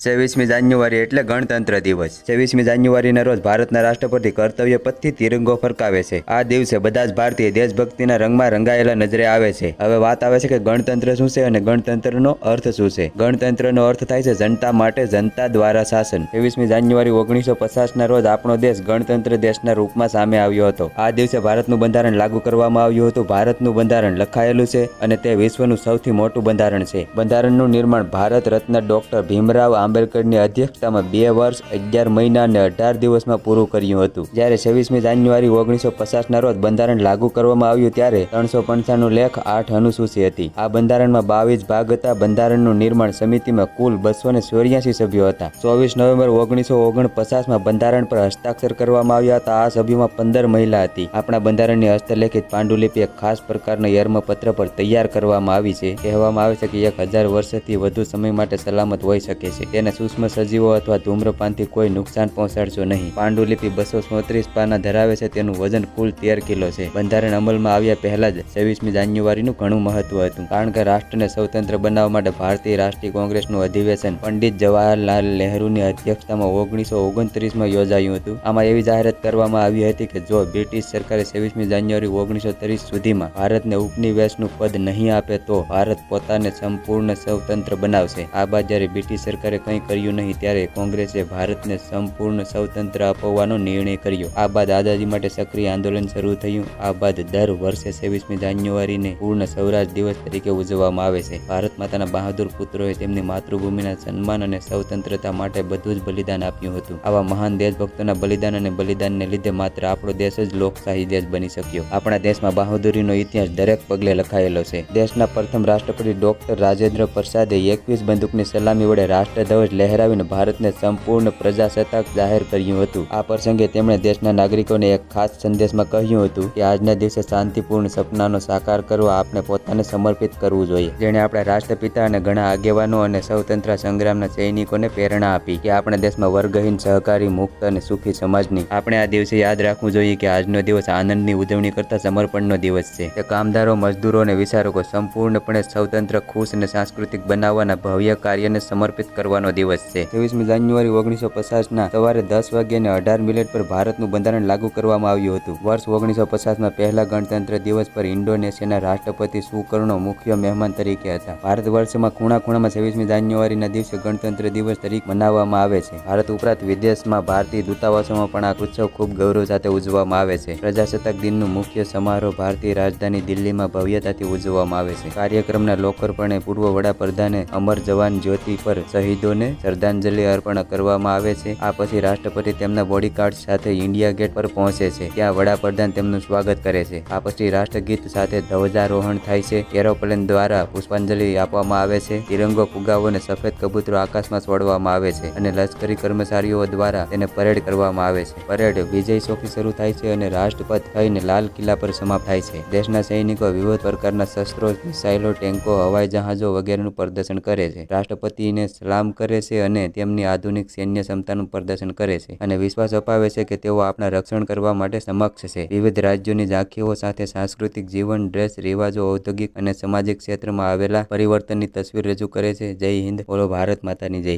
26મી જાન્યુઆરી એટલે ગણતંત્ર દિવસ। 26મી જાન્યુઆરીના રોજ ભારતના રાષ્ટ્રપતિ કર્તવ્ય પથથી તિરંગો ફરકાવે છે। આ દિવસે બધા જ ભારતીય દેશભક્તિના રંગમાં રંગાયેલા નજરે આવે છે। હવે વાત આવે છે કે ગણતંત્ર શું છે અને ગણતંત્રનો અર્થ શું છે। ગણતંત્રનો અર્થ થાય છે જનતા માટે જનતા દ્વારા શાસન। 26મી જાન્યુઆરી 1950ના રોજ આપણો દેશ ગણતંત્ર દેશના રૂપમાં સામે આવ્યો હતો। આ દિવસે ભારતનું બંધારણ લાગુ કરવામાં આવ્યું હતું। ભારતનું બંધારણ લખાયેલું છે અને તે વિશ્વનું સૌથી મોટું બંધારણ છે। બંધારણનું નિર્માણ ભારત રત્ન ડોક્ટર ભીમરાવ આંબેડકરની અધ્યક્ષતામાં 2 વર્ષ 11 મહિના અને 18 દિવસમાં પૂરું કર્યું હતું। જ્યારે 26મી જાન્યુઆરી 1950ના રોજ બંધારણ લાગુ કરવામાં આવ્યું ત્યારે 395 લેખ 8 અનુસૂચિ હતી। આ બંધારણમાં 22 ભાગ હતા। બંધારણનું નિર્માણ સમિતિમાં કુલ 284 સભ્યો હતા। 24 નવેમ્બર 1949માં બંધારણ પર હસ્તાક્ષર કરવામાં આવ્યા હતા। આ સભ્યોમાં 15 મહિલા હતી। આપણા બંધારણની હસ્તલેખિત પાંડુલિપિ એક ખાસ પ્રકારના યર્મપત્ર પર તૈયાર કરવામાં આવી છે। કહેવામાં આવે છે કે 1000 વર્ષથી વધુ સમય માટે સલામત હોઈ શકે છે। તેને સૂક્ષ્મ સજીવો અથવા ધૂમ્રપાનથી કોઈ નુકસાન પહોંચાડશો નહીં। પાંડુલિપિ 234 પાના ધરાવે છે। તેનું વજન કુલ 13 કિલો છે। બંધારણ અમલમાં આવ્યા પહેલા જ 26મી જાન્યુઆરીનું ઘણું મહત્વ હતું, કારણ કે રાષ્ટ્રને સ્વતંત્ર બનાવવા માટે ભારતીય રાષ્ટ્રીય કોંગ્રેસનું અધિવેશન પંડિત જવાહરલાલ નહેરુની અધ્યક્ષતામાં 1929માં યોજાયું હતું। આમાં એવી જાહેરાત કરવામાં આવી હતી કે જો બ્રિટિશ સરકારે 26મી જાન્યુઆરી 1930 સુધીમાં ભારતને ઉપનિવેશનું પદ નહીં આપે તો ભારત પોતાને સંપૂર્ણ સ્વતંત્ર બનાવશે। આ બાદ જ્યારે બ્રિટિશ સરકારે કંઈ કર્યું નહીં ત્યારે કોંગ્રેસે ભારતને સંપૂર્ણ સ્વતંત્ર અપાવવાનો નિર્ણય કર્યો। આ બાદ આઝાદી માટે સક્રિય આંદોલન શરૂ થયું। આ બાદ દર વર્ષે 26મી જાન્યુઆરીને પૂર્ણ સ્વરાજ દિવસ તરીકે ઉજવવામાં આવે છે। ભારત માતાના બહાદુર પુત્રોએ તેમની માતૃભૂમિના સન્માન અને સ્વતંત્રતા માટે બધું જ બલિદાન આપ્યું હતું। આવા મહાન દેશભક્તોના બલિદાન અને બલિદાનને લીધે માત્ર આપણો દેશ જ લોકશાહી દેશ બની શક્યો। આપણા દેશમાં બહાદુરીનો ઇતિહાસ દરેક પગલે લખાયેલો છે। દેશના પ્રથમ રાષ્ટ્રપતિ ડોક્ટર રાજેન્દ્ર પ્રસાદે 21 બંદૂકની સલામી વડે રાષ્ટ્રધ્વજ લહેરાવીને ભારતને સંપૂર્ણ પ્રજાસત્તાક જાહેર કર્યું હતું। આ પ્રસંગે તેમણે દેશના નાગરિકોને એક ખાસ સંદેશમાં કહ્યું હતું કે આજના દિવસે શાંતિપૂર્ણ સપનાનો સાકાર કરવા આપણે પોતાને સમર્પિત કરવું જોઈએ। જેણે આપણા રાષ્ટ્રપિતા અને ઘણા આગેવાનો અને સ્વતંત્ર સંગ્રામના સૈનિકોને પ્રેરણા આપી કે આપણા દેશમાં વર્ગહીન, સહકારી, મુક્ત અને સુખી સમાજની આપણે આ દિવસે યાદ રાખવું જોઈએ કે આજનો દિવસ આનંદની ઉજવણી કરતા સમર્પણનો દિવસ છે। તે કામદારો, મજદૂરો અને વિચારકો સંપૂર્ણપણે સ્વતંત્ર, ખુશ અને સાંસ્કૃતિક બનાવવાના ભવ્ય કાર્યને સમર્પિત કરવાનો દિવસ છે। 26મી જાન્યુઆરી 1950ના સવારે 10:18 પર ભારતનું બંધારણ લાગુ કરવામાં આવ્યું હતું। વર્ષ 1950માં પહેલા ગણતંત્ર દિવસ પર ઇન્ડોનેશિયાના રાષ્ટ્રપતિ સુકર્ણો મુખ્ય મહેમાન તરીકે હતા। ભારત વર્ષમાં ખૂણા-ખૂણામાં 26મી જાન્યુઆરીના દિવસે ગણતંત્ર દિવસ તરીકે મનાવવામાં આવે છે। ભારત ઉપરાંત વિદેશમાં ભારતીય દૂતાવાસોમાં પણ આ ઉત્સવ ખૂબ ગૌરવ સાથે ઉજવવામાં આવે છે। પ્રજાસત્તાક દિનનું મુખ્ય સમારોહ ભારતીય રાજધાની દિલ્હીમાં ભવ્યતાથી ઉજવવામાં આવે છે। કાર્યક્રમના લોકાર્પણે પૂર્વ વડાપ્રધાને અમર જવાન જ્યોતિ પર શહીદોને શ્રદ્ધાંજલિ અર્પણ કરવામાં આવે છે। આ પછી રાષ્ટ્રપતિ તેમના બોડીગાર્ડ સાથે ઇન્ડિયા ગેટ પર પહોંચે છે। ત્યાં વડાપ્રધાન તેમનું સ્વાગત કરે છે। આ પછી રાષ્ટ્રગીત સાથે ધ્વજારોહણ થાય છે। એરોપ્લેન દ્વારા પુષ્પાંજલિ આપવામાં આવે છે। તિરંગો ફુગાવો અને સફેદ કબૂતરો આકાશમાં છોડવામાં આવે છે અને લશ્કરી કર્મચારીઓ દ્વારા તેને પરેડ કરવામાં આવે છે। પરેડ વિજય ચોકથી શરૂ થાય છે અને રાષ્ટ્રપથ થઈને લાલ કિલ્લા પર સમાપ્ત થાય છે। દેશના સૈનિકો વિવિધ પ્રકારના શસ્ત્રો, મિસાઇલો, ટેન્કો, હવાઈ જહાજો વગેરેનું પ્રદર્શન કરે છે। રાષ્ટ્રપતિને સલામ કરે છે અને તેમની આધુનિક સૈન્ય ક્ષમતાનું પ્રદર્શન કરે છે અને વિશ્વાસ અપાવે છે કે તેઓ આપણા રક્ષણ કરવા માટે સક્ષમ છે। વિવિધ રાજ્યોની ઝાંખીઓ સાથે સાંસ્કૃતિક જીવન, ડ્રેસ, રિવાજો, ઔદ્યોગિક અને સામાજિક ક્ષેત્રમાં આવેલા પરિવર્તનની તસવીર રજૂ કરે છે। જય હિન્દ, બોલો ભારત માતાની જય।